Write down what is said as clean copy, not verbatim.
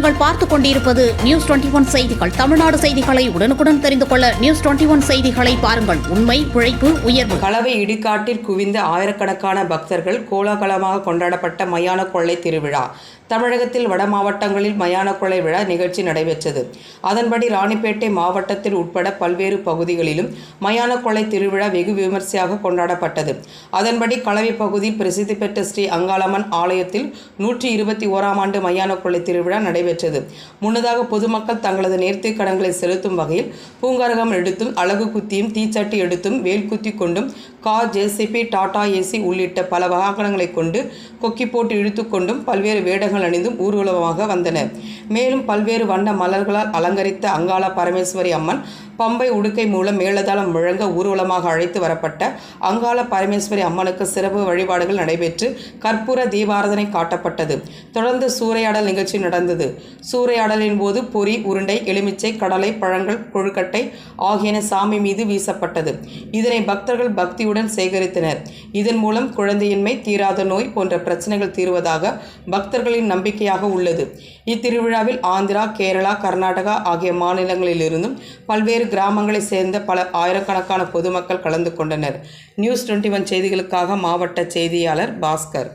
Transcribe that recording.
நீங்கள் பார்த்துக் கொண்டிருப்பது நியூஸ் 21 செய்திகள். தமிழ்நாடு செய்திகளை உடனுக்குடன் தெரிந்து கொள்ள நியூஸ் 21 செய்திகளை பாருங்கள். உண்மை, உழைப்பு, உயர்வு. கலவை இடிகாட்டில் குவிந்த ஆயிரக்கணக்கான பக்தர்கள் கோலாகலமாக கொண்டாடப்பட்ட மயான கொள்ளை திருவிழா. தமிழகத்தில் வட மாவட்டங்களில் மயான கொள்ளை விழா நிகழ்ச்சி நடைபெற்றது. அதன்படி ராணிப்பேட்டை மாவட்டத்தில் உட்பட பல்வேறு பகுதிகளிலும் மயான கொள்ளை திருவிழா வெகு விமர்சையாக கொண்டாடப்பட்டது. அதன்படி கலவை பகுதியில் பிரசித்தி பெற்ற ஸ்ரீ அங்காளம்மன் ஆலயத்தில் 121ஆம் ஆண்டு மயான கொள்ளை திருவிழா நடைபெற்றது. முன்னதாக பொதுமக்கள் தங்களது நேர்த்திக் கடன்களை செலுத்தும் வகையில் பூங்கரகம் எடுத்தும், அலகு குத்தியும், தீச்சட்டி எடுத்தும், வேல் குத்தி கொண்டும், கார், ஜேசிபி, டாடா ஏசி உள்ளிட்ட பல வாகனங்களை கொண்டு கொக்கி போட்டு இழுத்து கொண்டும், பல்வேறு வேடங்கள் அணிந்தும் ஊர்வலமாக வந்தனர். மேலும் பல்வேறு வண்ண மலர்களால் அலங்கரித்த அங்காள பரமேஸ்வரி அம்மன் பம்பை உடுக்கை மூலம் மேளதாளம் முழங்க ஊர்வலமாக அழைத்து வரப்பட்ட அங்காள பரமேஸ்வரி அம்மனுக்கு சிறப்பு வழிபாடுகள் நடைபெற்று கற்பூர தீபாராதனை காட்டப்பட்டது. தொடர்ந்து சூறையாடல் நிகழ்ச்சி நடந்தது. சூறையாடலின் போது பொரி, உருண்டை, எலுமிச்சை, கடலை, பழங்கள், கொழுக்கட்டை ஆகியன சாமி மீது வீசப்பட்டது. இதனை பக்தர்கள் பக்தியுடன் சேகரித்தனர். இதன் மூலம் குழந்தையின்மை, தீராத நோய் போன்ற பிரச்சனைகள் தீர்வதாக பக்தர்களின் நம்பிக்கையாக உள்ளது. இத்திருவிழாவில் ஆந்திரா, கேரளா, கர்நாடகா ஆகிய மாநிலங்களிலிருந்தும் பல்வேறு கிராமங்களைச் சேர்ந்த பல ஆயிரக்கணக்கான பொதுமக்கள் கலந்து கொண்டனர். நியூஸ் 21 செய்திகளுக்காக மாவட்ட செய்தியாளர் பாஸ்கர்.